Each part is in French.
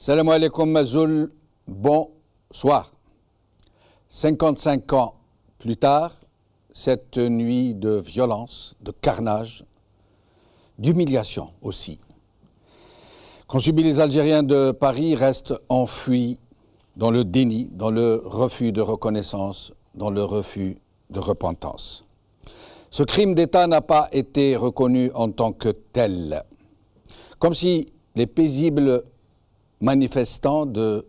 Salam alaikum Mazoul, bonsoir. 55 ans plus tard, cette nuit de violence, de carnage, d'humiliation aussi, qu'ont subi les Algériens de Paris reste enfouis dans le déni, dans le refus de reconnaissance, dans le refus de repentance. Ce crime d'État n'a pas été reconnu en tant que tel, comme si les paisibles manifestants de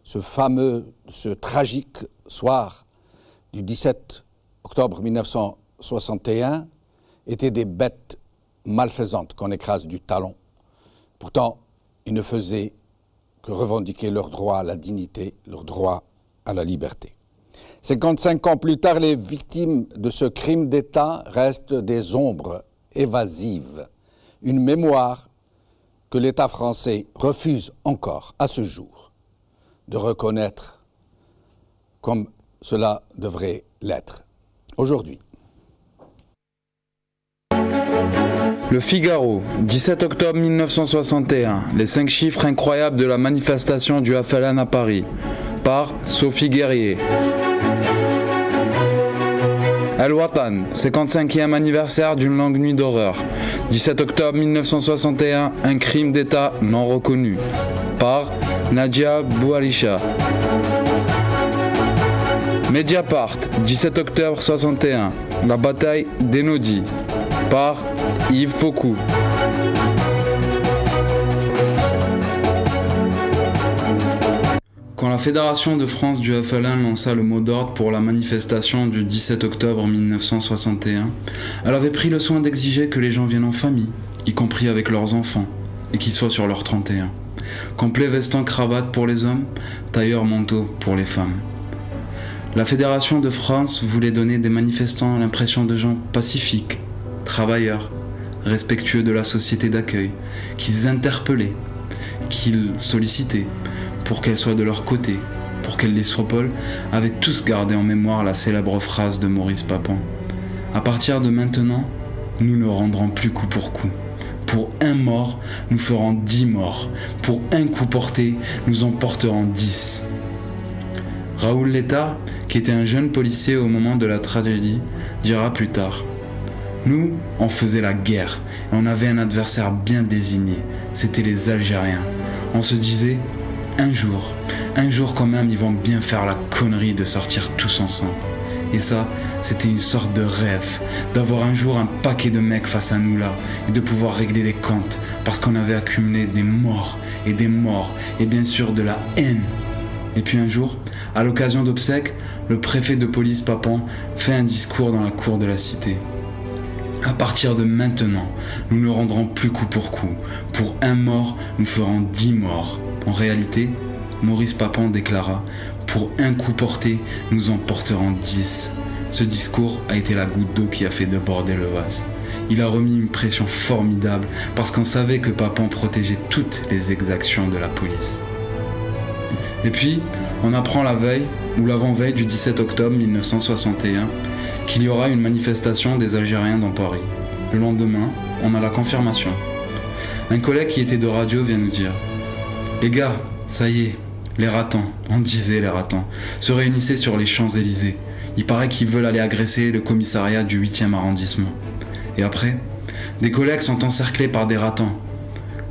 ce tragique soir du 17 octobre 1961 étaient des bêtes malfaisantes qu'on écrase du talon. Pourtant, ils ne faisaient que revendiquer leur droit à la dignité, leur droit à la liberté. 55 ans plus tard, les victimes de ce crime d'État restent des ombres évasives, une mémoire que l'État français refuse encore à ce jour de reconnaître comme cela devrait l'être aujourd'hui. Le Figaro, 17 octobre 1961, les 5 chiffres incroyables de la manifestation du FLN à Paris, par Sophie Guerrier. El-Watan, 55e anniversaire d'une longue nuit d'horreur. 17 octobre 1961, un crime d'État non reconnu. Par Nadia Boualisha. Mediapart, 17 octobre 61, la bataille d'Enodi. Par Yves Faucou. Quand la Fédération de France du FLN lança le mot d'ordre pour la manifestation du 17 octobre 1961, elle avait pris le soin d'exiger que les gens viennent en famille, y compris avec leurs enfants, et qu'ils soient sur leur 31. Complet veston cravate pour les hommes, tailleur manteau pour les femmes. La Fédération de France voulait donner des manifestants l'impression de gens pacifiques, travailleurs, respectueux de la société d'accueil, qu'ils interpellaient, qu'ils sollicitaient, pour qu'elle soit de leur côté, pour que les Sopol avaient tous gardé en mémoire la célèbre phrase de Maurice Papon. À partir de maintenant, nous ne rendrons plus coup pour coup. Pour un mort, nous ferons 10 morts. Pour un coup porté, nous en porterons 10. Raoul Létard, qui était un jeune policier au moment de la tragédie, dira plus tard: nous, on faisait la guerre et on avait un adversaire bien désigné, c'était les Algériens. On se disait: un jour quand même, ils vont bien faire la connerie de sortir tous ensemble. Et ça, c'était une sorte de rêve, d'avoir un jour un paquet de mecs face à nous là, et de pouvoir régler les comptes, parce qu'on avait accumulé des morts, et bien sûr de la haine. Et puis un jour, à l'occasion d'obsèques, le préfet de police Papon fait un discours dans la cour de la cité. À partir de maintenant, nous ne rendrons plus coup pour coup. Pour un mort, nous ferons 10 morts. En réalité, Maurice Papon déclara: pour un coup porté, nous en porterons 10. Ce discours a été la goutte d'eau qui a fait déborder le vase. Il a remis une pression formidable parce qu'on savait que Papon protégeait toutes les exactions de la police. Et puis, on apprend la veille, ou l'avant-veille du 17 octobre 1961, qu'il y aura une manifestation des Algériens dans Paris. Le lendemain, on a la confirmation. Un collègue qui était de radio vient nous dire: les gars, ça y est, les ratons, on disait les ratons, se réunissaient sur les Champs-Élysées. Il paraît qu'ils veulent aller agresser le commissariat du 8e arrondissement. Et après, des collègues sont encerclés par des ratons.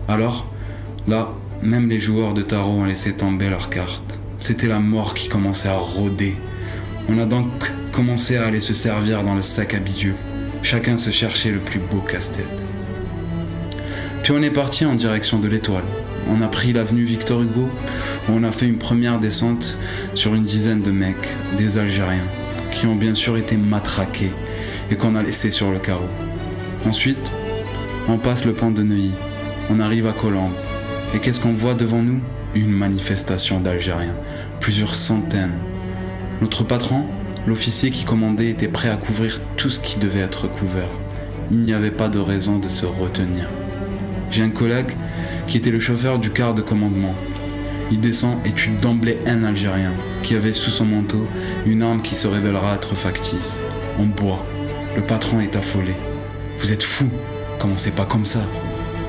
Alors, là, même les joueurs de tarot ont laissé tomber leurs cartes. C'était la mort qui commençait à rôder. On a donc commencé à aller se servir dans le sac à bijoux. Chacun se cherchait le plus beau casse-tête. Puis on est parti en direction de l'Étoile. On a pris l'avenue Victor Hugo, où on a fait une première descente sur une dizaine de mecs, des Algériens, qui ont bien sûr été matraqués et qu'on a laissés sur le carreau. Ensuite, on passe le pont de Neuilly. On arrive à Colombes. Et qu'est-ce qu'on voit devant nous? Une manifestation d'Algériens, plusieurs centaines. Notre patron, l'officier qui commandait, était prêt à couvrir tout ce qui devait être couvert. Il n'y avait pas de raison de se retenir. J'ai un collègue qui était le chauffeur du car de commandement. Il descend et tue d'emblée un Algérien qui avait sous son manteau une arme qui se révélera être factice. On boit. Le patron est affolé. Vous êtes fous, commencez pas comme ça.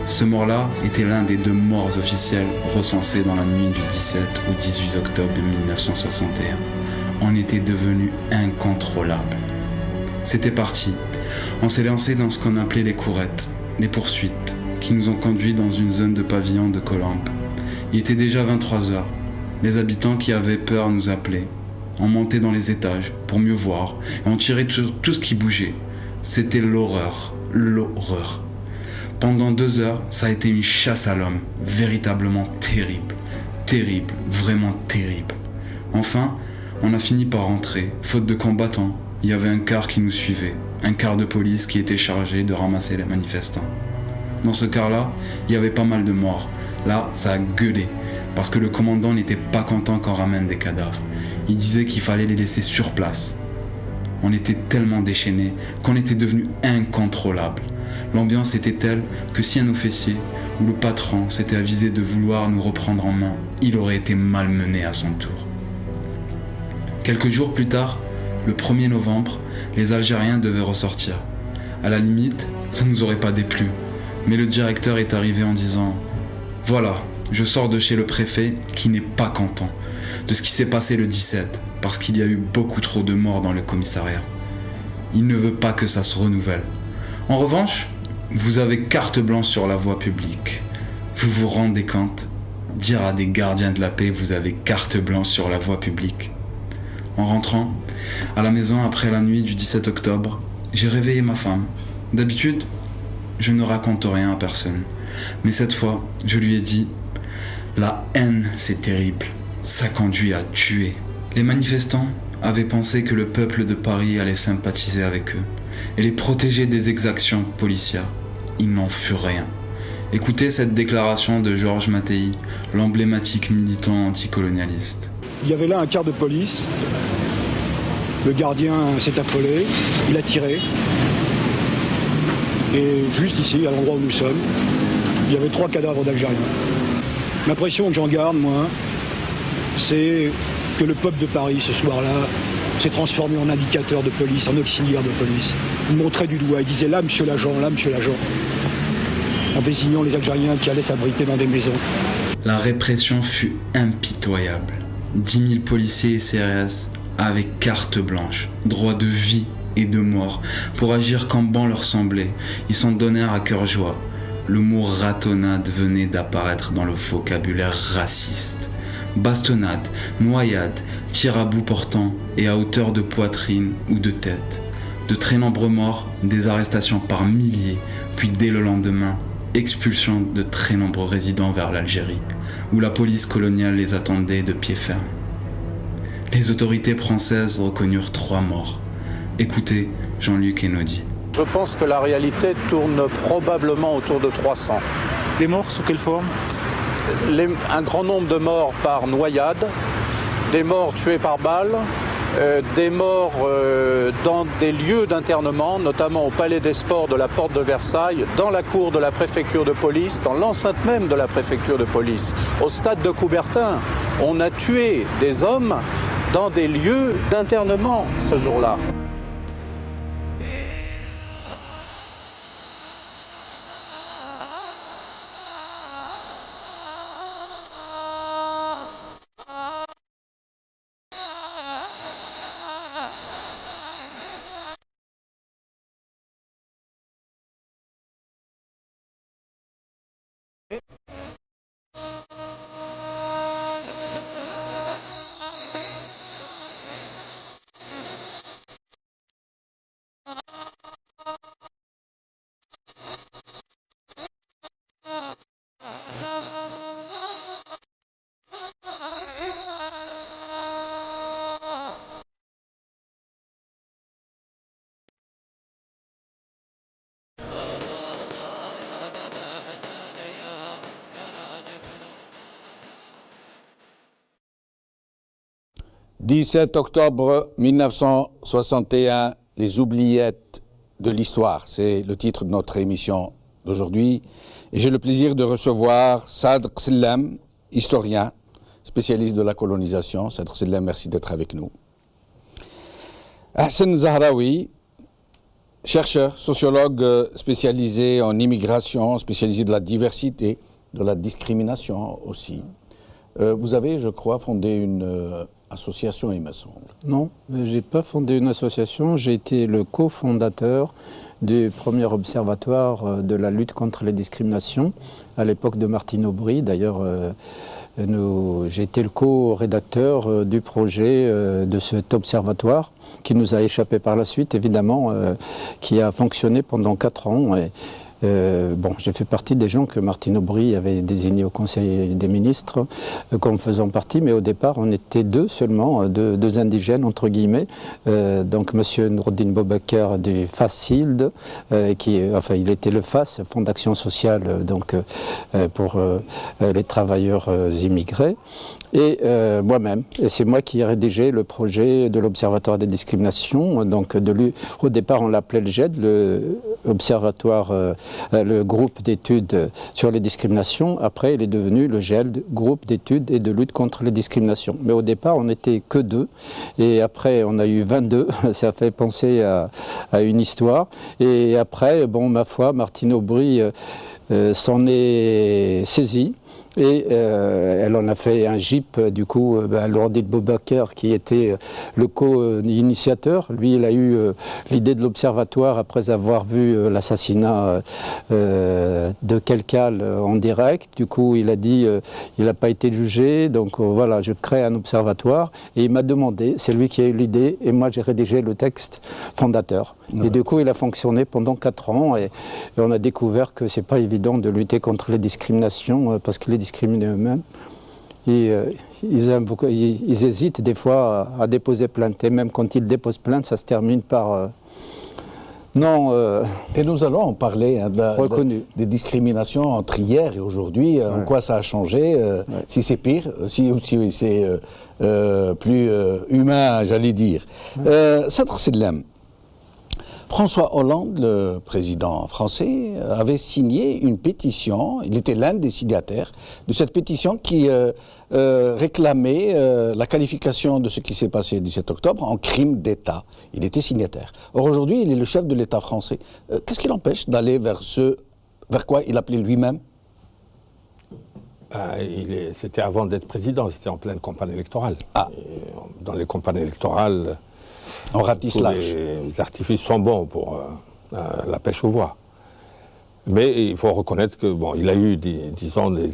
Ce mort-là était l'un des 2 morts officiels recensés dans la nuit du 17 au 18 octobre 1961. On était devenu incontrôlable. C'était parti. On s'est lancé dans ce qu'on appelait les courettes, les poursuites, qui nous ont conduits dans une zone de pavillon de Colombes. Il était déjà 23 heures. Les habitants qui avaient peur nous appelaient. On montait dans les étages pour mieux voir et on tirait sur tout ce qui bougeait. C'était l'horreur, l'horreur. Pendant 2 heures, ça a été une chasse à l'homme, véritablement terrible, terrible, vraiment terrible. Enfin, on a fini par rentrer, faute de combattants. Il y avait un car qui nous suivait, un car de police qui était chargé de ramasser les manifestants. Dans ce car-là, il y avait pas mal de morts. Là, ça a gueulé, parce que le commandant n'était pas content qu'on ramène des cadavres. Il disait qu'il fallait les laisser sur place. On était tellement déchaînés qu'on était devenus incontrôlables. L'ambiance était telle que si un officier ou le patron s'était avisé de vouloir nous reprendre en main, il aurait été malmené à son tour. Quelques jours plus tard, le 1er novembre, les Algériens devaient ressortir. À la limite, ça ne nous aurait pas déplu. Mais le directeur est arrivé en disant « Voilà, je sors de chez le préfet qui n'est pas content de ce qui s'est passé le 17 parce qu'il y a eu beaucoup trop de morts dans le commissariat. Il ne veut pas que ça se renouvelle. En revanche, vous avez carte blanche sur la voie publique. Vous vous rendez compte? Dire à des gardiens de la paix, vous avez carte blanche sur la voie publique. » En rentrant à la maison après la nuit du 17 octobre, j'ai réveillé ma femme. D'habitude, je ne raconte rien à personne. Mais cette fois, je lui ai dit « La haine, c'est terrible. Ça conduit à tuer. » Les manifestants avaient pensé que le peuple de Paris allait sympathiser avec eux et les protéger des exactions policières. Il n'en fut rien. Écoutez cette déclaration de Georges Mattei, l'emblématique militant anticolonialiste. Il y avait là un car de police. Le gardien s'est affolé, il a tiré. Et juste ici, à l'endroit où nous sommes, il y avait 3 cadavres d'Algériens. L'impression que j'en garde, moi, c'est que le peuple de Paris, ce soir-là, s'est transformé en indicateur de police, en auxiliaire de police. Il montrait du doigt, il disait « Là, monsieur l'agent, là, monsieur l'agent », en désignant les Algériens qui allaient s'abriter dans des maisons. La répression fut impitoyable. 10 000 policiers et CRS avaient carte blanche, droit de vie et de mort, pour agir quand bon leur semblait. Ils s'en donnèrent à cœur joie. Le mot ratonnade venait d'apparaître dans le vocabulaire raciste. Bastonnade, noyade, tir à bout portant et à hauteur de poitrine ou de tête. De très nombreux morts, des arrestations par milliers, puis dès le lendemain, expulsion de très nombreux résidents vers l'Algérie, où la police coloniale les attendait de pied ferme. Les autorités françaises reconnurent 3 morts. Écoutez Jean-Luc Einaudi. Je pense que la réalité tourne probablement autour de 300. Des morts sous quelle forme? Un grand nombre de morts par noyade, des morts tués par balle, des morts dans des lieux d'internement, notamment au Palais des Sports de la Porte de Versailles, dans la cour de la préfecture de police, dans l'enceinte même de la préfecture de police. Au stade de Coubertin, on a tué des hommes dans des lieux d'internement ce jour-là. « 17 octobre 1961, les oubliettes de l'histoire », c'est le titre de notre émission d'aujourd'hui. Et j'ai le plaisir de recevoir Sadr Sellem, historien, spécialiste de la colonisation. Sadr Sellem, merci d'être avec nous. Hassan Zahraoui, chercheur, sociologue spécialisé en immigration, spécialisé de la diversité, de la discrimination aussi. Vous avez, je crois, fondé une association, il me semble. Non, je n'ai pas fondé une association, j'ai été le cofondateur du premier observatoire de la lutte contre les discriminations à l'époque de Martine Aubry. D'ailleurs, j'ai été le co-rédacteur du projet de cet observatoire qui nous a échappé par la suite, évidemment, qui a fonctionné pendant 4 ans. J'ai fait partie des gens que Martine Aubry avait désignés au Conseil des ministres comme faisant partie, mais au départ, on était 2 seulement, deux indigènes, entre guillemets. Donc, M. Nourdine Boubacar du FASILD, il était le FAS, Fonds d'action sociale, pour les travailleurs immigrés. Et moi-même. Et c'est moi qui ai rédigé le projet de l'Observatoire des discriminations. Donc, au départ, on l'appelait le GED, le groupe d'études sur les discriminations. Après, il est devenu le GELD, groupe d'études et de lutte contre les discriminations. Mais au départ, on n'était que 2. Et après, on a eu 22. Ça fait penser à une histoire. Et après, ma foi, Martine Aubry s'en est saisie. Et elle en a fait un GIP, du coup, Nourdine Boubacar, qui était le co-initiateur. Lui, il a eu l'idée de l'observatoire après avoir vu l'assassinat de Kelkal en direct. Du coup, il a dit, il n'a pas été jugé, donc voilà, je crée un observatoire. Et il m'a demandé, c'est lui qui a eu l'idée, et moi j'ai rédigé le texte fondateur. Ouais. Et du coup, il a fonctionné pendant 4 ans, et on a découvert que c'est pas évident de lutter contre les discriminations, parce que les discriminés eux-mêmes, ils hésitent des fois à déposer plainte. Et même quand ils déposent plainte, ça se termine par non. Et nous allons en parler des discriminations entre hier et aujourd'hui, en quoi ça a changé, si c'est pire, si c'est plus humain, j'allais dire. Sadr Sedlem, François Hollande, le président français, avait signé une pétition, il était l'un des signataires de cette pétition qui réclamait la qualification de ce qui s'est passé le 17 octobre en crime d'État. Il était signataire. Or aujourd'hui, il est le chef de l'État français. Qu'est-ce qui l'empêche d'aller vers quoi il appelait lui-même ? C'était avant d'être président, c'était en pleine campagne électorale. Dans les campagnes électorales, on ratisse large. Les artifices sont bons pour la pêche aux voix. Mais il faut reconnaître que il a eu des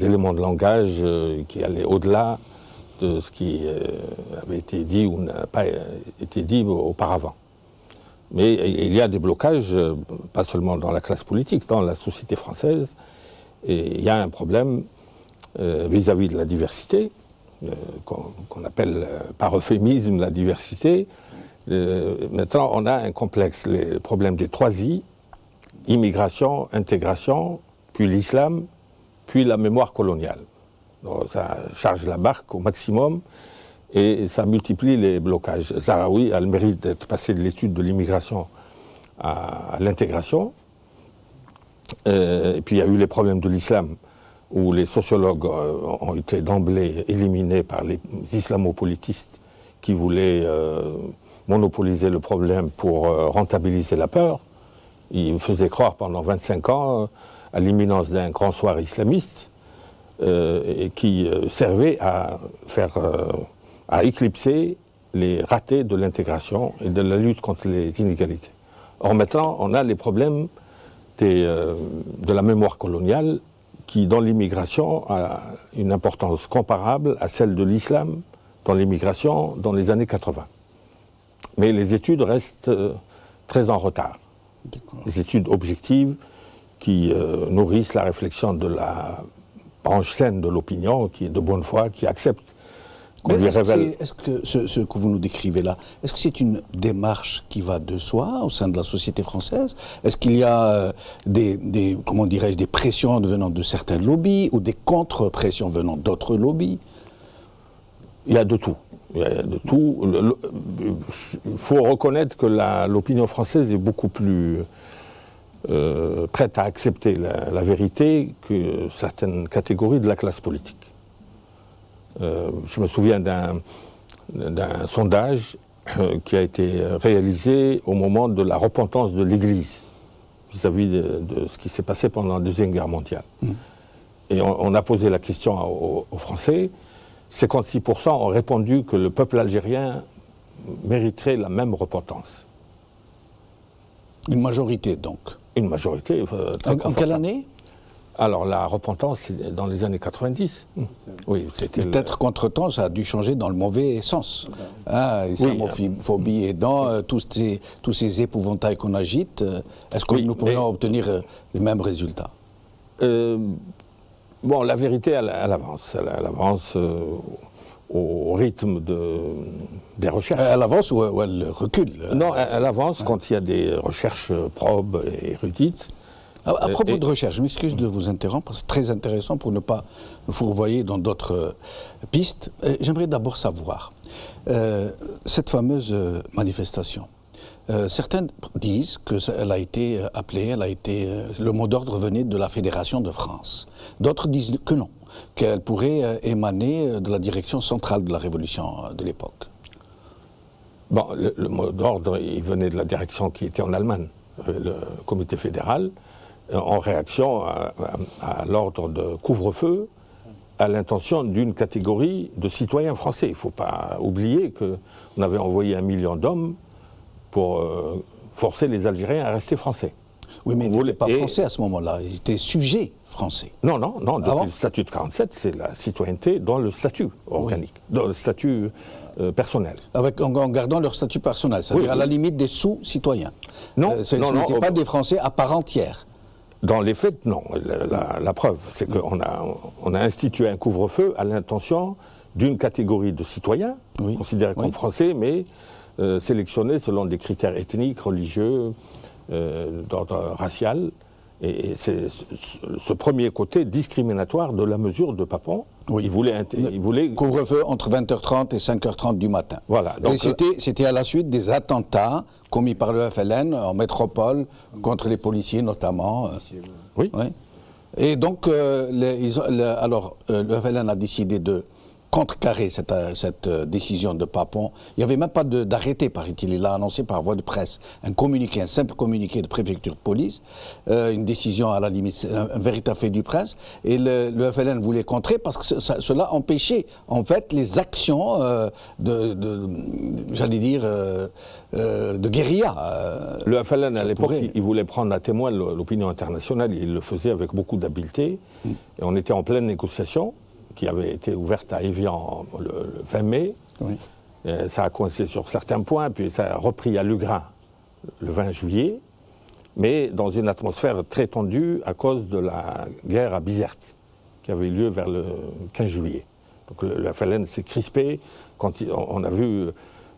éléments de langage qui allaient au-delà de ce qui avait été dit ou n'a pas été dit auparavant. Mais il y a des blocages, pas seulement dans la classe politique, dans la société française. Et il y a un problème vis-à-vis de la diversité, qu'on appelle par euphémisme la diversité. Maintenant, on a un complexe, les problèmes des 3 I, immigration, intégration, puis l'islam, puis la mémoire coloniale. Donc, ça charge la barque au maximum et ça multiplie les blocages. Zaharoui a le mérite d'être passé de l'étude de l'immigration à l'intégration. Et puis il y a eu les problèmes de l'islam, où les sociologues ont été d'emblée éliminés par les islamopolitistes qui voulaient monopoliser le problème pour rentabiliser la peur. Ils faisaient croire pendant 25 ans à l'imminence d'un grand soir islamiste et qui servait à éclipser les ratés de l'intégration et de la lutte contre les inégalités. Or maintenant, on a les problèmes de la mémoire coloniale qui, dans l'immigration, a une importance comparable à celle de l'islam dans l'immigration dans les années 80. Mais les études restent très en retard. Les études objectives qui nourrissent la réflexion de la branche saine de l'opinion, qui est de bonne foi, qui accepte qu'on lui révèle. Est-ce que ce que vous nous décrivez là, est-ce que c'est une démarche qui va de soi au sein de la société française ? Est-ce qu'il y a des pressions venant de certains lobbies ou des contre-pressions venant d'autres lobbies ? Il y a de tout. Il y a de tout. Il faut reconnaître que l'opinion française est beaucoup plus prête à accepter la vérité que certaines catégories de la classe politique. Je me souviens d'un sondage qui a été réalisé au moment de la repentance de l'Église vis-à-vis de ce qui s'est passé pendant la Deuxième Guerre mondiale. Et on a posé la question aux Français. 56% ont répondu que le peuple algérien mériterait la même repentance. Une majorité, donc. Une majorité. En quelle année? Alors, la repentance, c'est dans les années 90. Oui, c'était. Peut-être qu'entre-temps, ça a dû changer dans le mauvais sens. L'islamophobie aidant, tous ces épouvantails qu'on agite, est-ce que nous pourrions obtenir les mêmes résultats? Bon, la vérité, elle avance. Elle avance au rythme des recherches. Elle avance ou elle recule? Non, elle avance quand il y a des recherches probes et érudites. À propos de recherche, je m'excuse de vous interrompre, c'est très intéressant pour ne pas nous fourvoyer dans d'autres pistes. J'aimerais d'abord savoir, cette fameuse manifestation, certains disent qu'elle a été appelée, le mot d'ordre venait de la Fédération de France. D'autres disent que non, qu'elle pourrait émaner de la direction centrale de la Révolution de l'époque. Bon, le mot d'ordre, il venait de la direction qui était en Allemagne, le comité fédéral, en réaction à l'ordre de couvre-feu, à l'intention d'une catégorie de citoyens français. Il ne faut pas oublier qu'on avait envoyé 1 million d'hommes pour forcer les Algériens à rester français. Oui, mais ils n'étaient pas français à ce moment-là, ils étaient sujets français. Non, depuis le statut de 47, c'est la citoyenneté dans le statut organique, dans le statut personnel. En gardant leur statut personnel, c'est-à-dire à la limite des sous-citoyens. Ce n'étaient pas des Français à part entière. Dans les faits, non. La preuve, c'est qu'on a institué un couvre-feu à l'intention d'une catégorie de citoyens, considérés comme français, mais sélectionnés selon des critères ethniques, religieux, d'ordre racial. Et c'est ce premier côté discriminatoire de la mesure de Papon. Oui. Il voulait... Couvre-feu entre 20h30 et 5h30 du matin. Voilà. Donc c'était à la suite des attentats commis par le FLN en métropole, contre les policiers notamment. Oui. Et donc, le FLN a décidé de contrecarrer cette décision de Papon. Il n'y avait même pas d'arrêté, paraît-il. Il l'a annoncé par voie de presse. Un simple communiqué de préfecture de police, une décision à la limite, un véritable fait du prince. Et le FLN voulait contrer parce que cela empêchait en fait les actions j'allais dire, de guérilla. Le FLN à l'époque, il voulait prendre à témoin l'opinion internationale. Il le faisait avec beaucoup d'habileté. Et on était en pleine négociation, qui avait été ouverte à Évian le 20 mai. Oui. Ça a coincé sur certains points, puis ça a repris à Lugrin le 20 juillet, mais dans une atmosphère très tendue à cause de la guerre à Bizerte, qui avait lieu vers le 15 juillet. Donc le FLN s'est crispé quand on a vu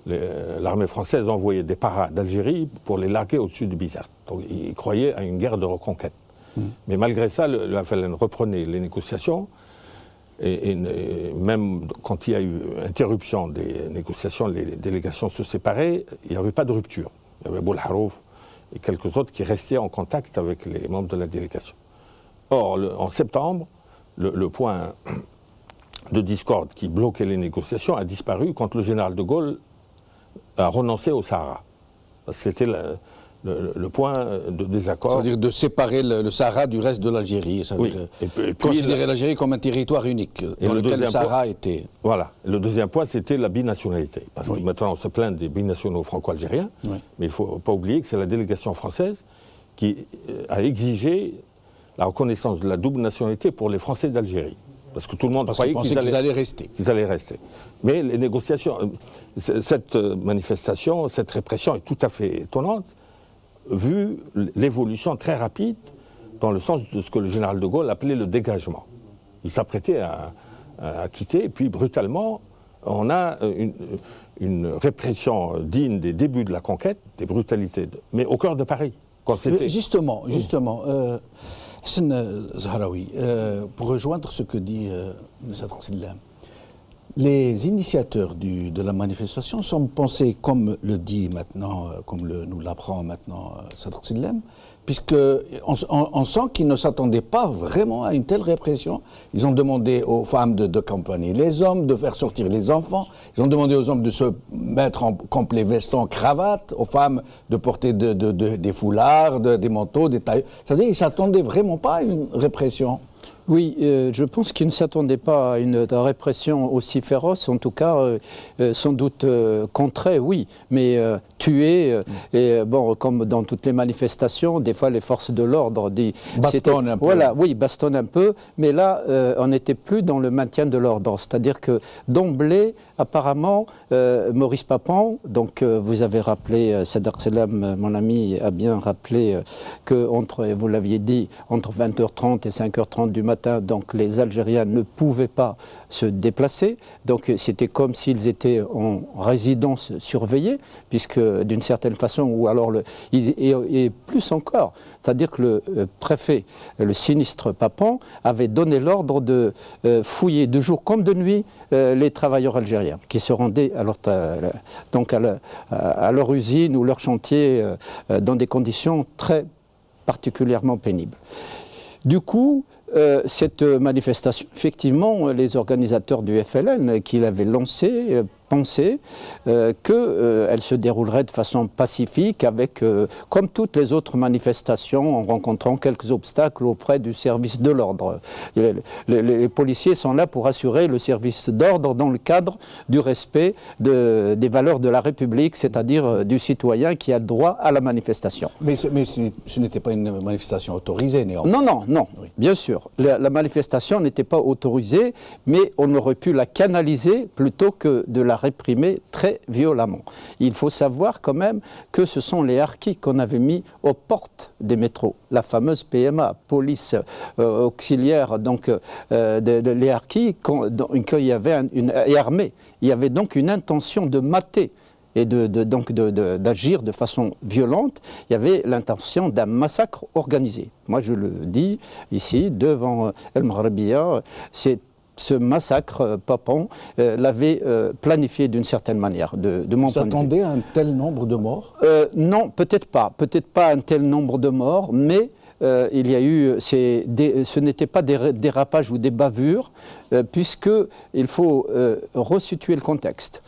l'armée française envoyer des paras d'Algérie pour les larguer au-dessus de Bizerte. Donc ils croyaient à une guerre de reconquête. Mais malgré ça, le FLN reprenait les négociations. Et même quand il y a eu interruption des négociations, les délégations se séparaient, il n'y avait pas de rupture. Il y avait Boulharouf et quelques autres qui restaient en contact avec les membres de la délégation. Or, en septembre, le point de discorde qui bloquait les négociations a disparu quand le général de Gaulle a renoncé au Sahara. C'était le point de désaccord. C'est-à-dire de séparer le Sahara du reste de l'Algérie, considérer l'Algérie comme un territoire unique, dans lequel le Sahara était... Voilà. Le deuxième point, c'était la binationalité. Parce que maintenant, on se plaint des binationaux franco-algériens, mais il ne faut pas oublier que c'est la délégation française qui a exigé la reconnaissance de la double nationalité pour les Français d'Algérie. Parce que tout le monde croyait qu'ils allaient rester. Mais les négociations, cette manifestation, cette répression est tout à fait étonnante, vu l'évolution très rapide dans le sens de ce que le général de Gaulle appelait le dégagement. Il s'apprêtait à quitter, et puis brutalement, on a une répression digne des débuts de la conquête, des brutalités, mais au cœur de Paris. Justement, Hassan Zahraoui, pour rejoindre ce que dit M. Sallam, Les initiateurs de la manifestation sont pensés, comme le dit maintenant, nous l'apprend maintenant Sadr Sillem, puisqu'on sent qu'ils ne s'attendaient pas vraiment à une telle répression. Ils ont demandé aux femmes d'accompagner les hommes, de faire sortir les enfants. Ils ont demandé aux hommes de se mettre en complet veston, cravate, aux femmes de porter des foulards, des manteaux, des tailles. C'est-à-dire qu'ils ne s'attendaient vraiment pas à une répression. Oui, je pense qu'ils ne s'attendaient pas à une répression aussi féroce, en tout cas, sans doute contrée, oui, mais tuer, et bon, comme dans toutes les manifestations, des fois les forces de l'ordre bastonnent un peu. Voilà, oui, bastonnent un peu, mais là, on n'était plus dans le maintien de l'ordre, c'est-à-dire que d'emblée, apparemment, Maurice Papon, donc vous avez rappelé, Sadr Sillem, mon ami, a bien rappelé que, vous l'aviez dit, entre 20h30 et 5h30 du matin, donc les Algériens ne pouvaient pas se déplacer, donc c'était comme s'ils étaient en résidence surveillée, puisque d'une certaine façon, ou alors, et plus encore, c'est-à-dire que le préfet, le sinistre Papon, avait donné l'ordre de fouiller de jour comme de nuit les travailleurs algériens qui se rendaient à leur usine ou leur chantier dans des conditions très particulièrement pénibles. Du coup, cette manifestation, effectivement, les organisateurs du FLN qui l'avaient lancée pensaient qu'elle se déroulerait de façon pacifique avec, comme toutes les autres manifestations, en rencontrant quelques obstacles auprès du service de l'ordre. Les policiers sont là pour assurer le service d'ordre dans le cadre du respect des valeurs de la République, c'est-à-dire du citoyen qui a droit à la manifestation. Mais ce n'était pas une manifestation autorisée, néanmoins. Non, oui. Bien sûr. La manifestation n'était pas autorisée, mais on aurait pu la canaliser plutôt que de la réprimer très violemment. Il faut savoir quand même que ce sont les harkis qu'on avait mis aux portes des métros. La fameuse PMA, police auxiliaire, donc les harkis, quand il y avait et armée. Il y avait donc une intention de mater et d'agir de façon violente. Il y avait l'intention d'un massacre organisé. Moi, je le dis ici, devant El Maghrebia, ce massacre, Papon l'avait planifié d'une certaine manière, de mon point de vue. Vous attendez à un tel nombre de morts ? Non, peut-être pas un tel nombre de morts, mais il y a eu, ce n'était pas des dérapages ou des bavures, puisqu'il faut resituer le contexte.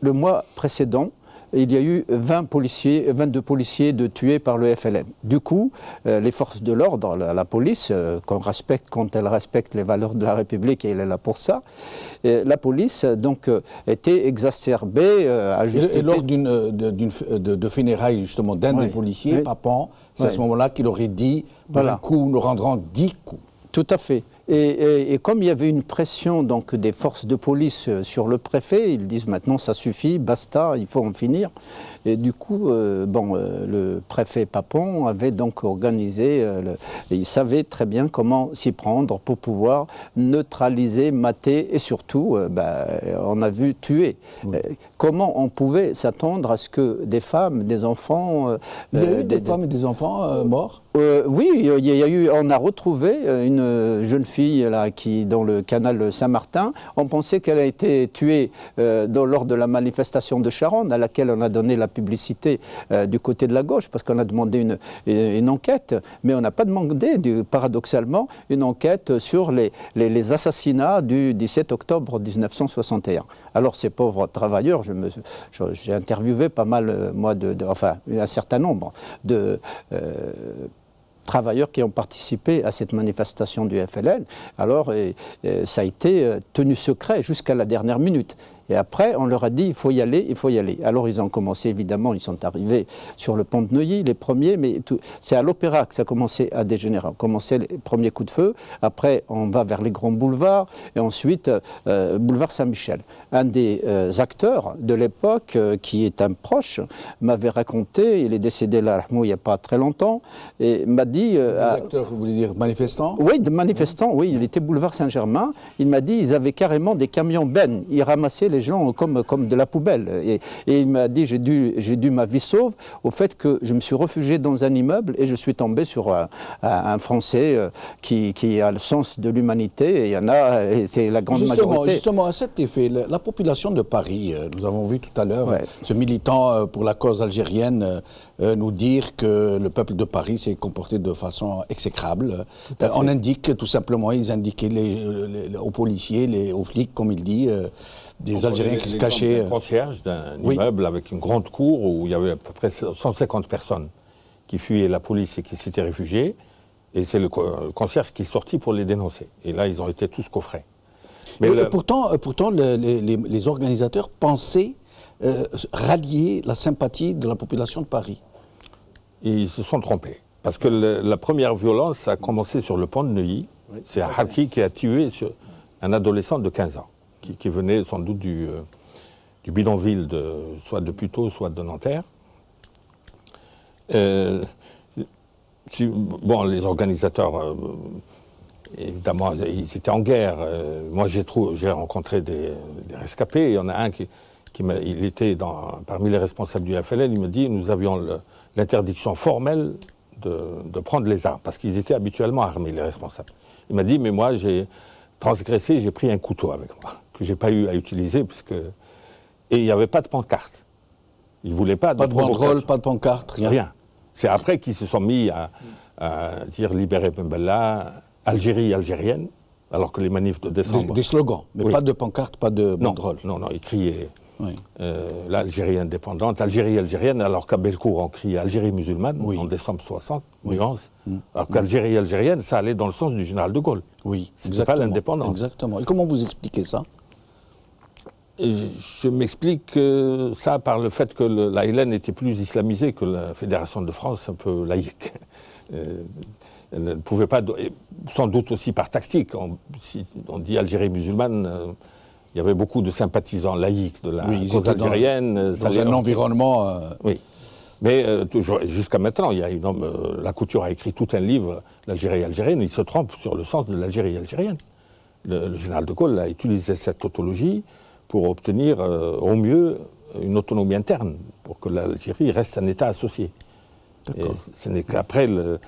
Le mois précédent, il y a eu 22 policiers tués par le FLN. Du coup, les forces de l'ordre, la police, qu'on respecte quand elle respecte les valeurs de la République, et elle est là pour ça, la police donc était exacerbée à juste titre. Et lors de funérailles justement d'un des policiers, Papon, c'est à ce moment-là qu'il aurait dit, pour un coup, nous rendrons 10 coups. Tout à fait. Et comme il y avait une pression donc, des forces de police sur le préfet, ils disent maintenant ça suffit, basta, il faut en finir. Et du coup, le préfet Papon avait donc organisé, il savait très bien comment s'y prendre pour pouvoir neutraliser, mater et surtout, on a vu tuer. Oui. Comment on pouvait s'attendre à ce que des femmes, des enfants... il y a eu des femmes et des enfants morts ? Oui, on a retrouvé une jeune fille là, dans le canal Saint-Martin. On pensait qu'elle a été tuée lors de la manifestation de Charonne, à laquelle on a donné la publicité du côté de la gauche, parce qu'on a demandé une enquête, mais on n'a pas demandé, paradoxalement, une enquête sur les assassinats du 17 octobre 1961. Alors ces pauvres travailleurs, j'ai interviewé pas mal, un certain nombre de... travailleurs qui ont participé à cette manifestation du FLN. Alors, ça a été tenu secret jusqu'à la dernière minute. Et après, on leur a dit, il faut y aller, il faut y aller. Alors, ils ont commencé, évidemment, ils sont arrivés sur le pont de Neuilly, les premiers, mais c'est à l'Opéra que ça a commencé à dégénérer. On a commencé les premiers coups de feu, après, on va vers les grands boulevards, et ensuite, boulevard Saint-Michel. Un des acteurs de l'époque, qui est un proche, m'avait raconté, il est décédé là, il n'y a pas très longtemps, et m'a dit... Des acteurs, vous voulez dire manifestants ? Oui, de manifestants, oui, il était boulevard Saint-Germain. Il m'a dit, ils avaient carrément des camions bennes, ils ramassaient les les gens comme de la poubelle. Et il m'a dit, j'ai dû ma vie sauve au fait que je me suis réfugié dans un immeuble et je suis tombé sur un Français qui a le sens de l'humanité. Et il y en a, et c'est la grande majorité. Justement, à cet effet, la population de Paris, nous avons vu tout à l'heure ce militant pour la cause algérienne nous dire que le peuple de Paris s'est comporté de façon exécrable. On indique tout simplement, ils indiquaient aux policiers, aux flics, comme il dit, des Algériens qui se cachaient. Un concierge d'un immeuble avec une grande cour où il y avait à peu près 150 personnes qui fuyaient la police et qui s'étaient réfugiées. Et c'est le concierge qui est sorti pour les dénoncer. Et là, ils ont été tous coffrés. Mais pourtant, les organisateurs pensaient rallier la sympathie de la population de Paris. Ils se sont trompés. Parce que la première violence a commencé sur le pont de Neuilly. C'est Harki qui a tué un adolescent de 15 ans, qui venait sans doute du bidonville, soit de Puteaux, soit de Nanterre. Bon, les organisateurs, évidemment, ils étaient en guerre. Moi, j'ai rencontré des rescapés. Il y en a un il était parmi les responsables du FLN. Il me dit, nous avions l'interdiction formelle de prendre les armes, parce qu'ils étaient habituellement armés, les responsables. Il m'a dit, mais moi, j'ai transgressé, j'ai pris un couteau avec moi, que je n'ai pas eu à utiliser, et il n'y avait pas de pancarte. Ils ne voulaient pas de banderole, pas de pancarte, rien. C'est après qu'ils se sont mis à dire « Libérez Ben Bella »,« Algérie algérienne », alors que les manifs de décembre... Des slogans, mais pas de pancarte, pas de banderole. Non, ils criaient l'Algérie indépendante, Algérie algérienne, alors qu'à Bellecour, on criait Algérie musulmane, en décembre 60, nuance. Alors qu'Algérie algérienne, ça allait dans le sens du général de Gaulle. Oui, c'était pas l'indépendance. Exactement. Et comment vous expliquez ça? Je m'explique ça par le fait que la LN était plus islamisée que la Fédération de France, un peu laïque. Elle ne pouvait pas, sans doute aussi par tactique. Si on dit Algérie musulmane, il y avait beaucoup de sympathisants laïcs de la cause algérienne. Dans un environnement... Oui. Mais jusqu'à maintenant, il y a Lacouture a écrit tout un livre, l'Algérie algérienne, il se trompe sur le sens de l'Algérie algérienne. Le général de Gaulle a utilisé cette tautologie pour obtenir au mieux une autonomie interne, pour que l'Algérie reste un État associé. Et ce n'est qu'après le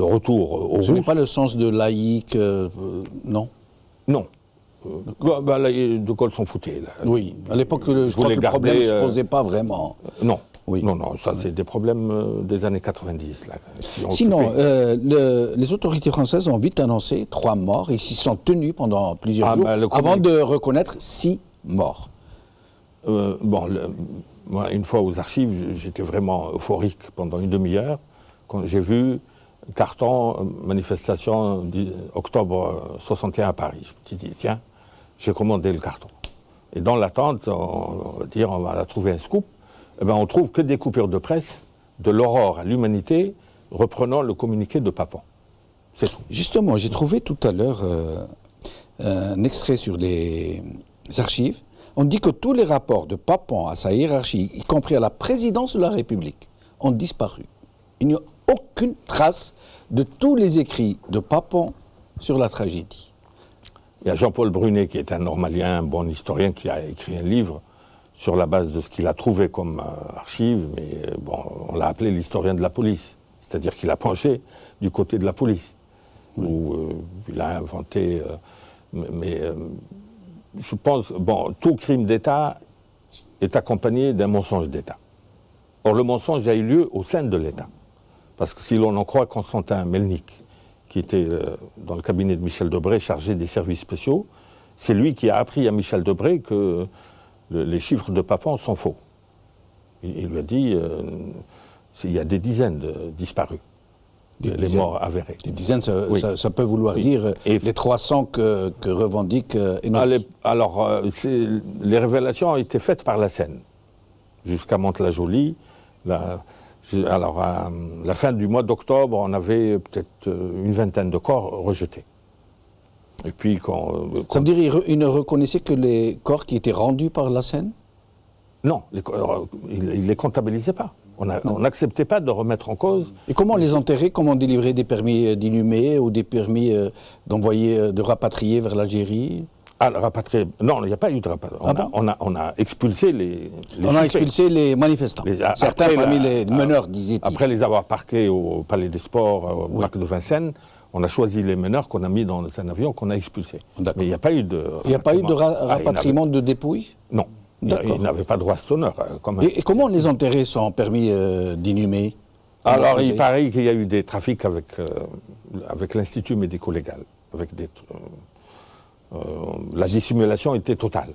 retour aux Russes... Ce n'est pas le sens de laïque, non? Non. De Gaulle s'en foutait. Là. Oui, à l'époque, je crois que le problème ne se posait pas vraiment. Non. Oui. Non, ça c'est des problèmes des années 90. Là, Sinon, les autorités françaises ont vite annoncé 3 morts et s'y sont tenus pendant plusieurs jours avant de reconnaître 6 morts. Moi, une fois aux archives, j'étais vraiment euphorique pendant une demi-heure quand j'ai vu carton manifestation octobre 61 à Paris. Je me suis dit, tiens, j'ai commandé le carton. Et dans l'attente, on va trouver un scoop. Eh ben, on trouve que des coupures de presse de l'aurore à l'humanité reprenant le communiqué de Papon. C'est tout. Justement, j'ai trouvé tout à l'heure un extrait sur les archives. On dit que tous les rapports de Papon à sa hiérarchie, y compris à la présidence de la République, ont disparu. Il n'y a aucune trace de tous les écrits de Papon sur la tragédie. Il y a Jean-Paul Brunet, qui est un normalien, un bon historien, qui a écrit un livre sur la base de ce qu'il a trouvé comme archive, mais on l'a appelé l'historien de la police. C'est-à-dire qu'il a penché du côté de la police, où il a inventé... je pense, tout crime d'État est accompagné d'un mensonge d'État. Or, le mensonge a eu lieu au sein de l'État. Parce que si l'on en croit Constantin Melnik, qui était dans le cabinet de Michel Debré, chargé des services spéciaux, c'est lui qui a appris à Michel Debré que les chiffres de Papon sont faux. Il lui a dit, il y a des dizaines de disparus. Les morts avérés. Des dizaines, ça peut vouloir dire les 300 que revendique Eneki. Alors, les révélations ont été faites par la Seine, jusqu'à Mantes-la-Jolie. Alors, à la fin du mois d'octobre, on avait peut-être une vingtaine de corps rejetés. Et puis, ça veut dire qu'il ne reconnaissait que les corps qui étaient rendus par la Seine? Non, il ne les comptabilisait pas. On n'acceptait pas de remettre en cause. Et comment les enterrer? Comment délivrer des permis d'inhumer ou des permis d'envoyer, de rapatrier vers l'Algérie? Ah, rapatrié. Non, il n'y a pas eu de rapatriement. On a expulsé les On a expulsé les manifestants. Certains parmi les meneurs, disait-il. Après les avoir parqués au Palais des Sports, au parc de Vincennes, on a choisi les meneurs qu'on a mis dans un avion qu'on a expulsé. Mais il n'y a pas eu de. Il n'y a pas eu de rapatriement de dépouilles? Non. Ils n'avaient pas droit à cet honneur. Et comment les enterrés sont permis d'inhumer? Alors, il paraît qu'il y a eu des trafics avec l'Institut médico-légal. La dissimulation était totale.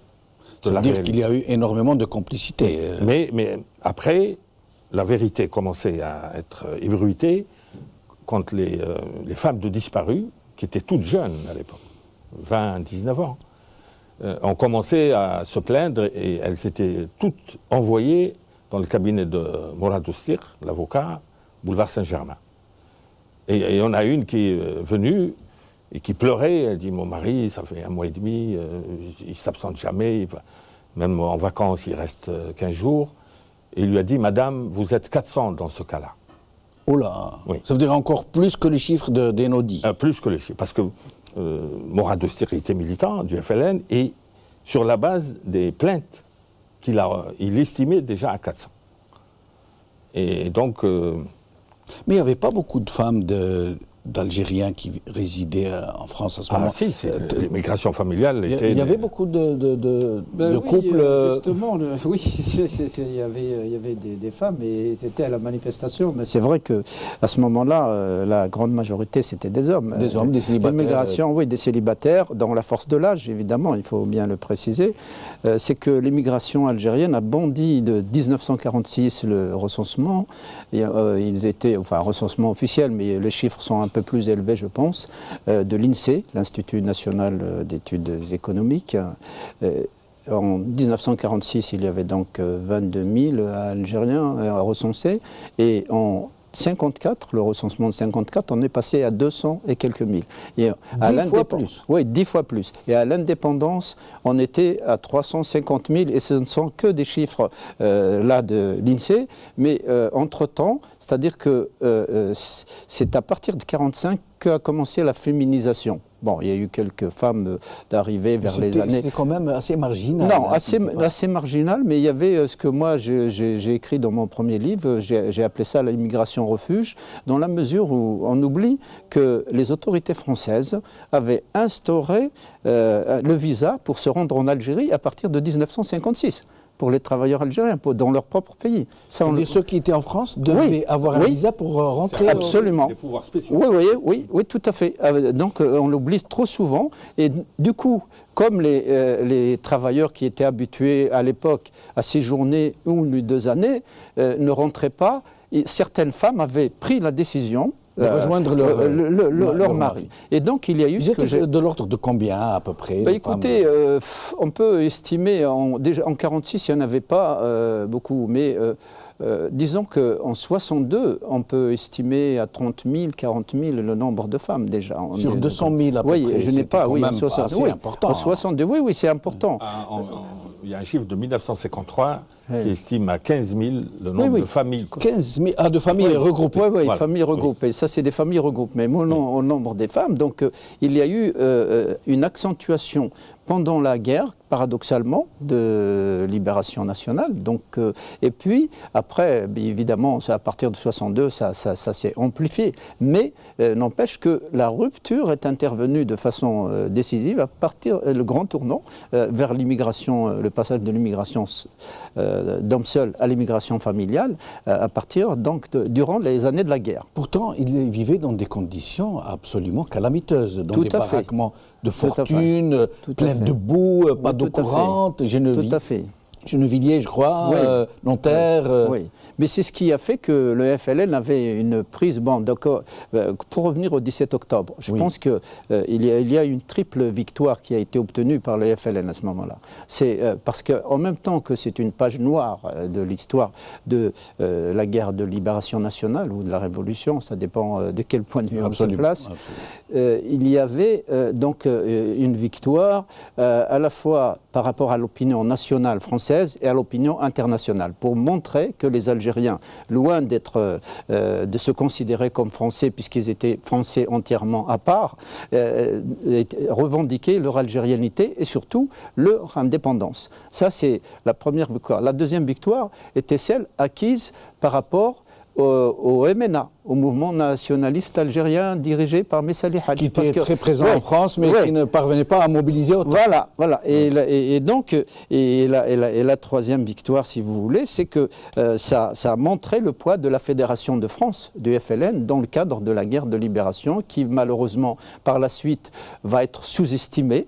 Ça veut dire qu'il y a eu énormément de complicité. Mais après, la vérité commençait à être ébruitée quand les femmes de disparus, qui étaient toutes jeunes à l'époque, 20, 19 ans, ont commencé à se plaindre et elles s'étaient toutes envoyées dans le cabinet de Morad Oustir, l'avocat, boulevard Saint-Germain. Et on a une qui est venue et qui pleurait. Elle dit: mon mari, ça fait 1 mois et demi, il ne s'absente jamais, même en vacances, il reste 15 jours. Et il lui a dit: madame, vous êtes 400 dans ce cas-là. Oh là, oui. Ça veut dire encore plus que les chiffres d'Enodi. Plus que les chiffres, parce que Morad Oustir était militant du FLN et sur la base des plaintes il estimait déjà à 400. Et donc... Mais il n'y avait pas beaucoup de femmes d'Algériens qui résidaient en France à ce moment. Si, l'immigration familiale était... Il y avait beaucoup de couples... Justement, oui, il y avait des femmes et c'était à la manifestation. Mais c'est vrai qu'à ce moment-là, la grande majorité, c'était des hommes. Des hommes, des célibataires. L'immigration, oui, des célibataires, dans la force de l'âge, évidemment, il faut bien le préciser. C'est que l'immigration algérienne a bondi de 1946, le recensement. Ils étaient, enfin, recensement officiel, mais les chiffres sont un peu plus élevé, je pense, de l'INSEE, l'Institut national d'études économiques. En 1946, il y avait donc 22 000 Algériens recensés, et en 54, le recensement de 54, on est passé à 200 et quelques mille. Et 10 fois plus. Oui, 10 fois plus. Et à l'indépendance, on était à 350 000, et ce ne sont que des chiffres là de l'INSEE, mais entre-temps, c'est-à-dire que c'est à partir de 1945 qu'a commencé la féminisation. Bon, il y a eu quelques femmes d'arrivée vers les années... C'était quand même assez marginal. Non, assez marginal, mais il y avait ce que moi j'ai écrit dans mon premier livre, j'ai appelé ça l'immigration refuge, dans la mesure où on oublie que les autorités françaises avaient instauré le visa pour se rendre en Algérie à partir de 1956. Pour les travailleurs algériens, dans leur propre pays. C'est-à-dire ceux qui étaient en France devaient avoir un visa pour rentrer. Absolument. Des pouvoirs spéciaux. Oui, tout à fait. Donc on l'oublie trop souvent. Et du coup, comme les travailleurs qui étaient habitués à l'époque à séjourner 1 ou 2 années ne rentraient pas, certaines femmes avaient pris la décision de rejoindre leur mari. Et donc il y a eu... de l'ordre de combien à peu près? Écoutez, on peut estimer, déjà en 1946 il n'y en avait pas beaucoup, mais disons qu'en 62, on peut estimer à 30 000, 40 000 le nombre de femmes déjà. Sur 200 000 à peu près. Oui, je n'ai pas, oui, en 60, oui, important. En 62, oui, c'est important. Il y a un chiffre de 1953 qui estime à 15 000 le nombre de familles. 15 000 de familles regroupées. Oui, voilà. Familles regroupées. Ça, c'est des familles regroupées. Mais au nombre des femmes, donc il y a eu une accentuation pendant la guerre, paradoxalement, de libération nationale. Donc, et puis, après, évidemment, à partir de 62, ça s'est amplifié. Mais n'empêche que la rupture est intervenue de façon décisive à partir, le grand tournant, vers l'immigration, le passage de l'immigration d'hommes seuls à l'immigration familiale, à partir, donc, durant les années de la guerre. Pourtant, ils vivaient dans des conditions absolument calamiteuses, dans des baraquements de fortune, plein de boue, pas d'eau courante, Gennevilliers, je crois, Nanterre. Oui, mais c'est ce qui a fait que le FLN avait une prise... Bon, d'accord, pour revenir au 17 octobre, je pense qu'il y a une triple victoire qui a été obtenue par le FLN à ce moment-là. C'est parce qu'en même temps que c'est une page noire de l'histoire de la guerre de libération nationale ou de la Révolution, ça dépend de quel point de vue on se place, il y avait donc une victoire à la fois par rapport à l'opinion nationale française et à l'opinion internationale, pour montrer que les Algériens algériens, loin d'être, de se considérer comme français, puisqu'ils étaient français entièrement à part, revendiquaient leur algérianité et surtout leur indépendance. Ça, c'est la première victoire. La deuxième victoire était celle acquise par rapport au MNA, au mouvement nationaliste algérien dirigé par Messali Hadi. Qui était très présent en France, mais qui ne parvenait pas à mobiliser autant. Voilà. Et donc, la troisième victoire, si vous voulez, c'est que ça a montré le poids de la Fédération de France, du FLN, dans le cadre de la guerre de libération, qui malheureusement, par la suite, va être sous-estimée.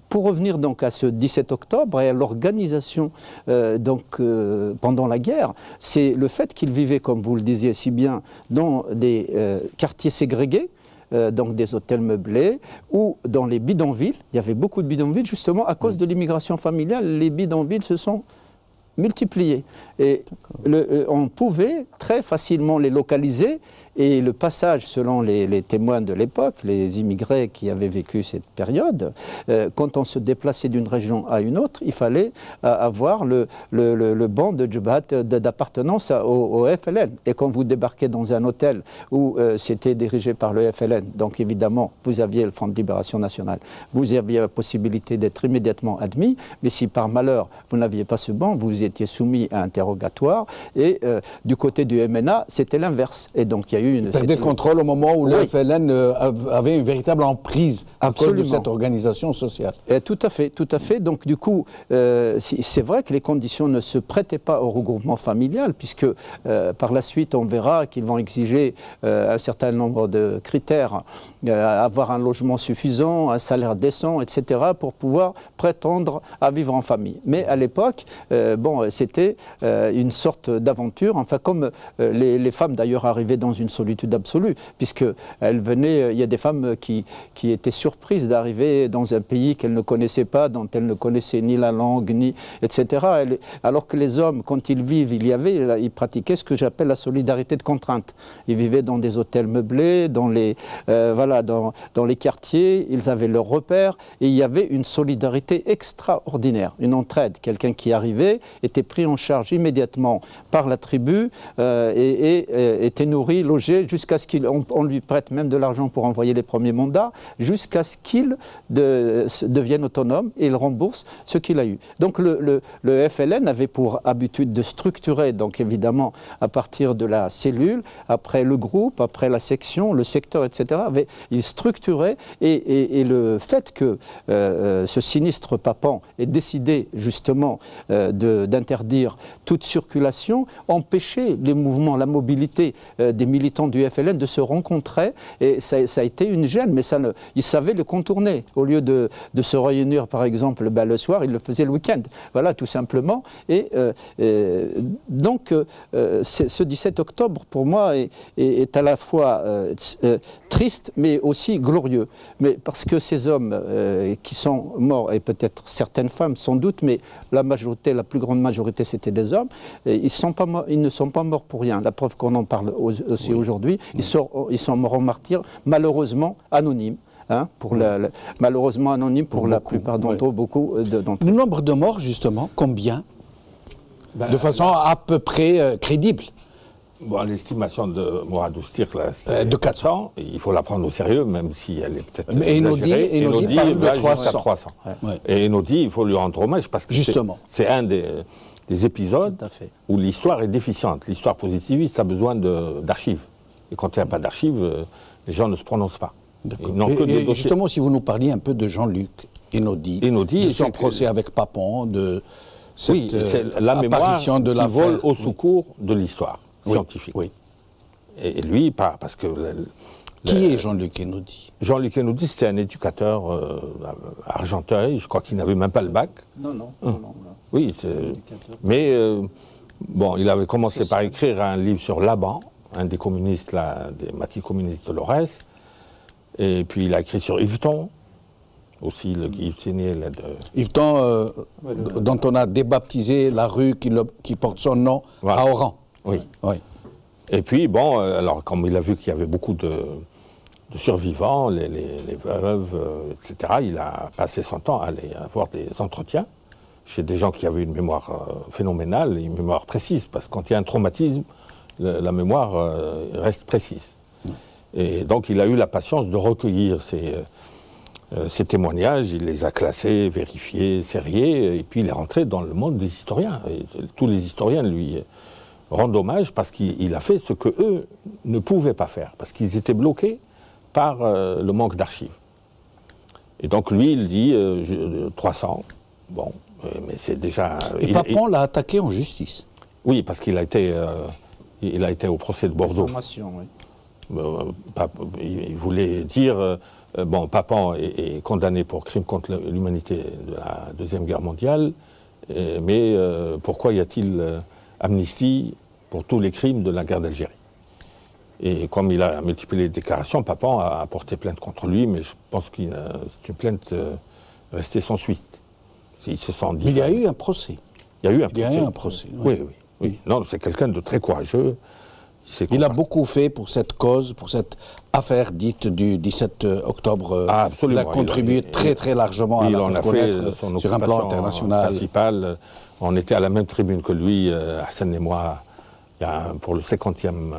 Pour revenir donc à ce 17 octobre et à l'organisation pendant la guerre, c'est le fait qu'ils vivaient, comme vous le disiez si bien, dans des quartiers ségrégés, donc des hôtels meublés, ou dans les bidonvilles. Il y avait beaucoup de bidonvilles, justement, à cause de l'immigration familiale, les bidonvilles se sont multipliés. Et on pouvait très facilement les localiser. Et le passage, selon les témoins de l'époque, les immigrés qui avaient vécu cette période, quand on se déplaçait d'une région à une autre, il fallait avoir le banc de Djibhat d'appartenance au FLN. Et quand vous débarquez dans un hôtel où c'était dirigé par le FLN, donc évidemment, vous aviez le Front de Libération Nationale, vous aviez la possibilité d'être immédiatement admis, mais si par malheur vous n'aviez pas ce banc, vous étiez soumis à interrogatoire. Et du côté du MNA, c'était l'inverse. Et donc il y a eu une... Perdait le contrôle au moment où le FLN avait une véritable emprise à cause de cette organisation sociale. Et tout à fait. Donc du coup, c'est vrai que les conditions ne se prêtaient pas au regroupement familial, puisque par la suite, on verra qu'ils vont exiger un certain nombre de critères, avoir un logement suffisant, un salaire décent, etc., pour pouvoir prétendre à vivre en famille. Mais à l'époque, c'était une sorte d'aventure, enfin comme les femmes d'ailleurs arrivaient dans une solitude absolue, puisqu'elles venaient, il y a des femmes qui étaient surprises d'arriver dans un pays qu'elles ne connaissaient pas, dont elles ne connaissaient ni la langue, ni etc. Alors que les hommes, quand ils vivent, ils pratiquaient ce que j'appelle la solidarité de contrainte. Ils vivaient dans des hôtels meublés, dans les quartiers, ils avaient leurs repères, et il y avait une solidarité extraordinaire, une entraide. Quelqu'un qui arrivait était pris en charge immédiatement par la tribu et était nourri, logé, jusqu'à ce qu'on lui prête même de l'argent pour envoyer les premiers mandats, jusqu'à ce qu'il devienne autonome et il rembourse ce qu'il a eu. Donc le FLN avait pour habitude de structurer, donc évidemment à partir de la cellule, après le groupe, après la section, le secteur, etc. Il structurait et le fait que ce sinistre Papan ait décidé justement d'interdire toute circulation empêchait les mouvements, la mobilité des militants du FLN de se rencontrer, et ça a été une gêne, mais ils savaient le contourner. Au lieu de se réunir par exemple le soir, ils le faisaient le week-end, voilà, tout simplement. Et donc ce 17 octobre pour moi est à la fois triste mais aussi glorieux, mais parce que ces hommes qui sont morts, et peut-être certaines femmes sans doute, mais la plus grande majorité c'était des hommes, ils ne sont pas morts pour rien. La preuve qu'on en parle aussi aujourd'hui, ils sont morts en martyrs, malheureusement anonymes. Malheureusement anonymes pour la plupart d'entre eux, beaucoup d'entre eux. Le nombre de morts, justement, combien? De façon à peu près crédible. L'estimation de Mourad Oustir, de 400, il faut la prendre au sérieux, même si elle est peut-être exagérée. Enodi va jusqu'à 300. Ouais. Et Enodi, il faut lui rendre hommage parce que c'est un des épisodes où l'histoire est déficiente. L'histoire positiviste a besoin d'archives. Et quand il n'y a pas d'archives, les gens ne se prononcent pas. Et justement, si vous nous parliez un peu de Jean-Luc Enodi, de son procès avec Papon, de cette la mémoire apparition de la vole au secours de l'histoire scientifique. Oui. Et lui, parce que... Qui est Jean-Luc Enodi? Jean-Luc Enodi, c'était un éducateur à Argenteuil, je crois qu'il n'avait même pas le bac. Non. Oui, mais il avait commencé par écrire un livre sur Laban, un des communistes, des maquis communistes de Lorès, et puis il a écrit sur Yveton, aussi le guillotinier de... Yveton, dont on a débaptisé la rue qui porte son nom à Oran. Oui. Et puis, alors comme il a vu qu'il y avait beaucoup de survivants, les veuves, etc., il a passé son temps à aller avoir des entretiens. chez des gens qui avaient une mémoire phénoménale, une mémoire précise, parce que quand il y a un traumatisme, la mémoire reste précise. Et donc il a eu la patience de recueillir ces témoignages, il les a classés, vérifiés, sériés, et puis il est rentré dans le monde des historiens. Et tous les historiens lui rendent hommage parce qu'il a fait ce que eux ne pouvaient pas faire, parce qu'ils étaient bloqués par le manque d'archives. Et donc lui, il dit 300, bon, mais c'est déjà... Et Papon l'a attaqué en justice. Oui, parce qu'il a été, au procès de Bordeaux. Oui. Il voulait dire, bon, Papon est condamné pour crime contre l'humanité de la Deuxième Guerre mondiale, mais pourquoi y a-t-il amnistie pour tous les crimes de la guerre d'Algérie? Et comme il a multiplié les déclarations, Papon a porté plainte contre lui, mais je pense que c'est une plainte restée sans suite. Il se sent dit. Il y a eu un procès. Il y a eu un procès. Oui. Non, c'est quelqu'un de très courageux. Il a beaucoup fait pour cette cause, pour cette affaire dite du 17 octobre. Ah, absolument. Il a contribué très largement à la faire connaître son sur un plan international. Principal. On était à la même tribune que lui, Hassan et moi, pour le 50e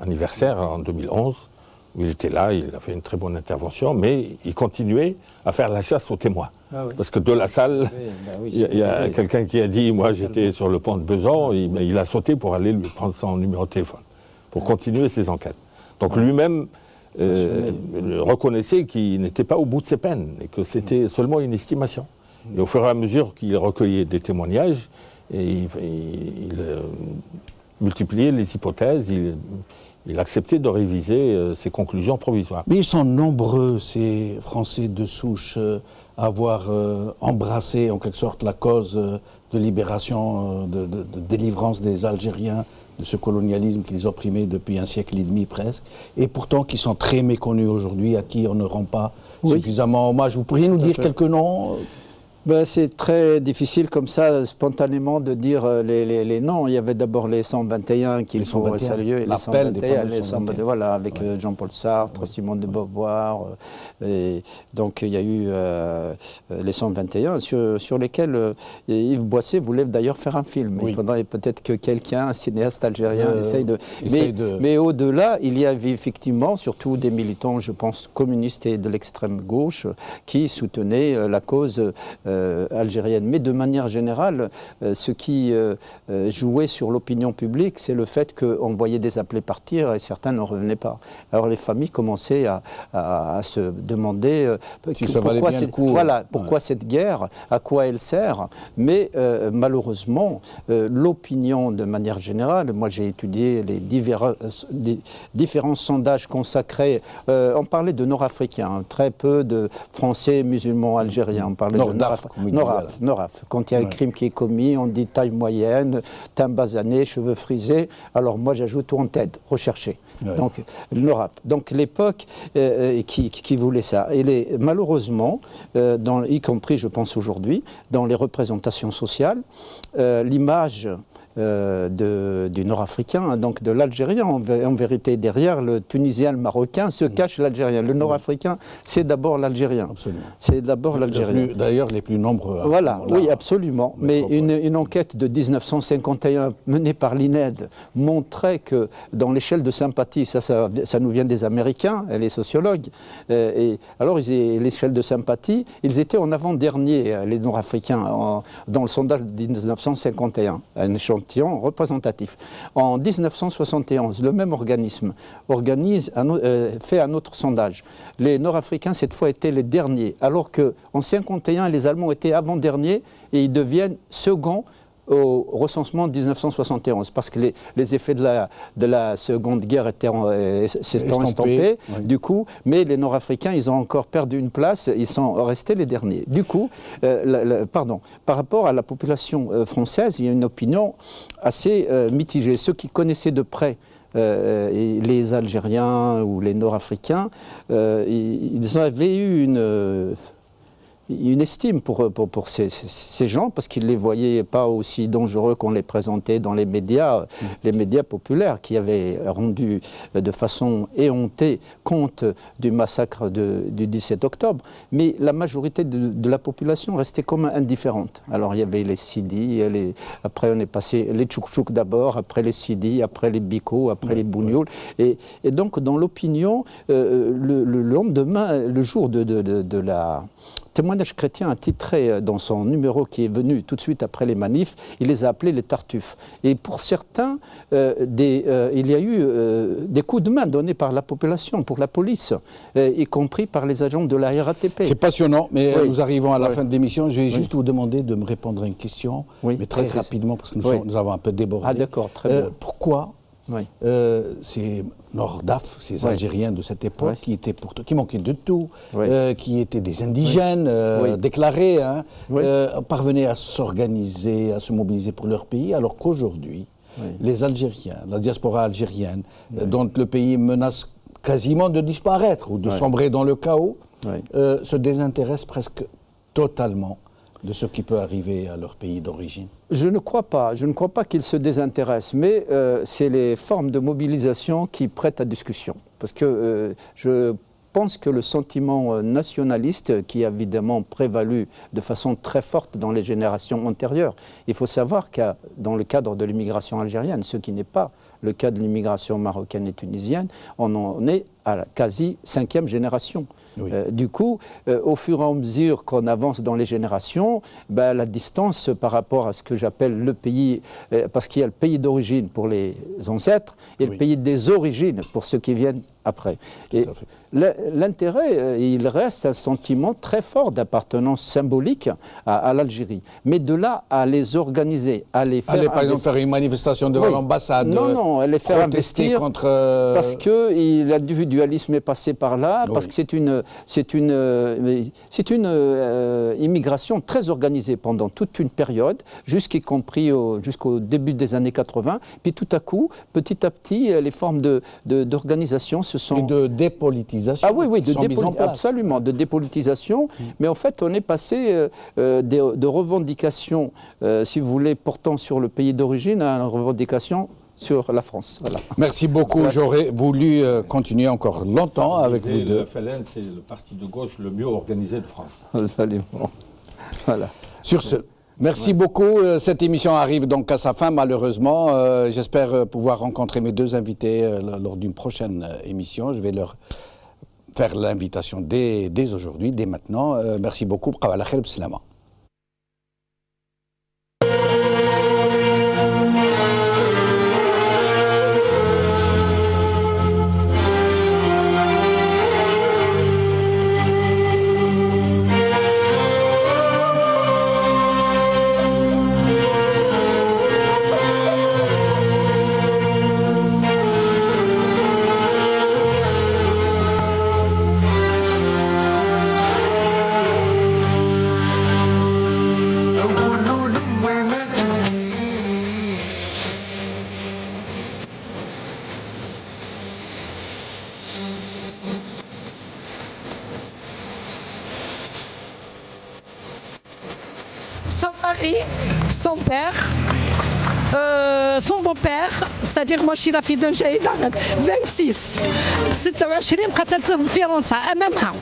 anniversaire en 2011, où il était là, il a fait une très bonne intervention, mais il continuait à faire la chasse aux témoins. Ah oui. Parce que de la salle, il y a quelqu'un qui a dit, moi j'étais sur le pont de Besançon, il a sauté pour aller lui prendre son numéro de téléphone, pour continuer ses enquêtes. Donc lui-même reconnaissait qu'il n'était pas au bout de ses peines, et que c'était seulement une estimation. Et au fur et à mesure qu'il recueillait des témoignages, il multipliait les hypothèses, il acceptait de réviser ses conclusions provisoires. Mais ils sont nombreux, ces Français de souche, à avoir embrassé en quelque sorte la cause de libération, de délivrance des Algériens de ce colonialisme qui les opprimait depuis un siècle et demi presque, et pourtant qui sont très méconnus aujourd'hui, à qui on ne rend pas suffisamment hommage. Vous pourriez nous dire quelques noms? C'est très difficile comme ça, spontanément, de dire les noms. Il y avait d'abord les 121 qu'il faut saluer. L'appel des voilà, avec Jean-Paul Sartre, Simone de Beauvoir. Et donc il y a eu les 121 sur lesquels Yves Boisset voulait d'ailleurs faire un film. Il faudrait peut-être que quelqu'un, un cinéaste algérien, essaye de... Mais au-delà, il y avait effectivement, surtout des militants, je pense, communistes et de l'extrême gauche, qui soutenaient la cause algérienne. Mais de manière générale, ce qui jouait sur l'opinion publique, c'est le fait qu'on voyait des appelés partir et certains n'en revenaient pas. Alors les familles commençaient à se demander pourquoi cette guerre, à quoi elle sert. Mais malheureusement, l'opinion de manière générale, moi j'ai étudié les différents sondages consacrés, on parlait de Nord-Africains, très peu de Français musulmans algériens, on parlait de Noraf. Quand il y a un crime qui est commis, on dit taille moyenne, teint basané, cheveux frisés. Alors moi j'ajoute en tête, recherché. Donc le Noraf. Donc l'époque qui voulait ça. Et malheureusement, y compris je pense aujourd'hui, dans les représentations sociales, l'image du Nord-Africain, donc de l'Algérien, en vérité, derrière le Tunisien, le Marocain, se cache l'Algérien. Le Nord-Africain, c'est d'abord l'Algérien. C'est d'abord l'Algérien. D'ailleurs, les plus nombreux. Voilà, oui, absolument. Mais une enquête de 1951 menée par l'INED montrait que dans l'échelle de sympathie, ça nous vient des Américains, les sociologues, et alors l'échelle de sympathie, ils étaient en avant-dernier, les Nord-Africains, dans le sondage de 1951, un échantillon représentatif. En 1971, le même organisme fait un autre sondage. Les Nord-Africains, cette fois, étaient les derniers, alors qu'en 1951, les Allemands étaient avant-derniers et ils deviennent seconds au recensement de 1971, parce que les effets de la Seconde Guerre s'étaient estompés, du coup, mais les Nord-Africains, ils ont encore perdu une place, ils sont restés les derniers. Du coup, par rapport à la population française, il y a une opinion assez mitigée. Ceux qui connaissaient de près les Algériens ou les Nord-Africains, ils avaient eu une estime pour ces gens, parce qu'ils ne les voyaient pas aussi dangereux qu'on les présentait dans les médias populaires, qui avaient rendu de façon éhontée compte du massacre du 17 octobre. Mais la majorité de la population restait comme indifférente. Alors il y avait les Sidi, après on est passé les Tchouk-Tchouk d'abord, après les Sidi, après les Biko, après les Bougnouls. Et donc dans l'opinion, le lendemain, le jour de la Témoignage chrétien a titré dans son numéro qui est venu tout de suite après les manifs, il les a appelés les Tartuffes. Et pour certains, il y a eu des coups de main donnés par la population, pour la police, y compris par les agents de la RATP. C'est passionnant, mais oui. nous arrivons à la fin de l'émission. Je vais juste vous demander de me répondre à une question, mais très rapidement, parce que nous avons un peu débordé. Ah d'accord, très bien. Pourquoi ces Nordaf, ces Algériens de cette époque, qui manquaient de tout, qui étaient des indigènes déclarés, parvenaient à s'organiser, à se mobiliser pour leur pays, alors qu'aujourd'hui, les Algériens, la diaspora algérienne, dont le pays menace quasiment de disparaître ou de sombrer dans le chaos, se désintéressent presque totalement de ce qui peut arriver à leur pays d'origine? Je ne crois pas qu'ils se désintéressent, mais c'est les formes de mobilisation qui prêtent à discussion. Parce que je pense que le sentiment nationaliste qui a évidemment prévalu de façon très forte dans les générations antérieures, il faut savoir que dans le cadre de l'immigration algérienne, ce qui n'est pas le cas de l'immigration marocaine et tunisienne, on en est à la quasi 5e génération. Du coup, au fur et à mesure qu'on avance dans les générations, la distance par rapport à ce que j'appelle le pays, parce qu'il y a le pays d'origine pour les ancêtres et le pays des origines pour ceux qui viennent après. Et l'intérêt, il reste un sentiment très fort d'appartenance symbolique à l'Algérie. Mais de là à les organiser, à les faire... Allez, par exemple, faire une manifestation devant l'ambassade, non, les faire investir contre... parce que l'individualisme est passé par là, parce que c'est une immigration très organisée pendant toute une période, jusqu'y compris jusqu'au début des années 80. Puis tout à coup, petit à petit, les formes d'organisation se sont... Et de dépolitisation. Ah oui, absolument, de dépolitisation. Mais en fait, on est passé de revendications, si vous voulez, portant sur le pays d'origine à une revendication sur la France. Voilà. Merci beaucoup. J'aurais voulu continuer encore longtemps avec vous deux. Le FLN, c'est le parti de gauche le mieux organisé de France. Absolument. Voilà. Sur ce, merci beaucoup. Cette émission arrive donc à sa fin, malheureusement. J'espère pouvoir rencontrer mes deux invités lors d'une prochaine émission. Je vais leur faire l'invitation dès aujourd'hui, dès maintenant. Merci beaucoup. Qawala khair b'salama. Son mari, son père, son beau-père, c'est-à-dire moi je suis la fille d'un شهيد 26 26 قتلتهم في فرنسا أمامها.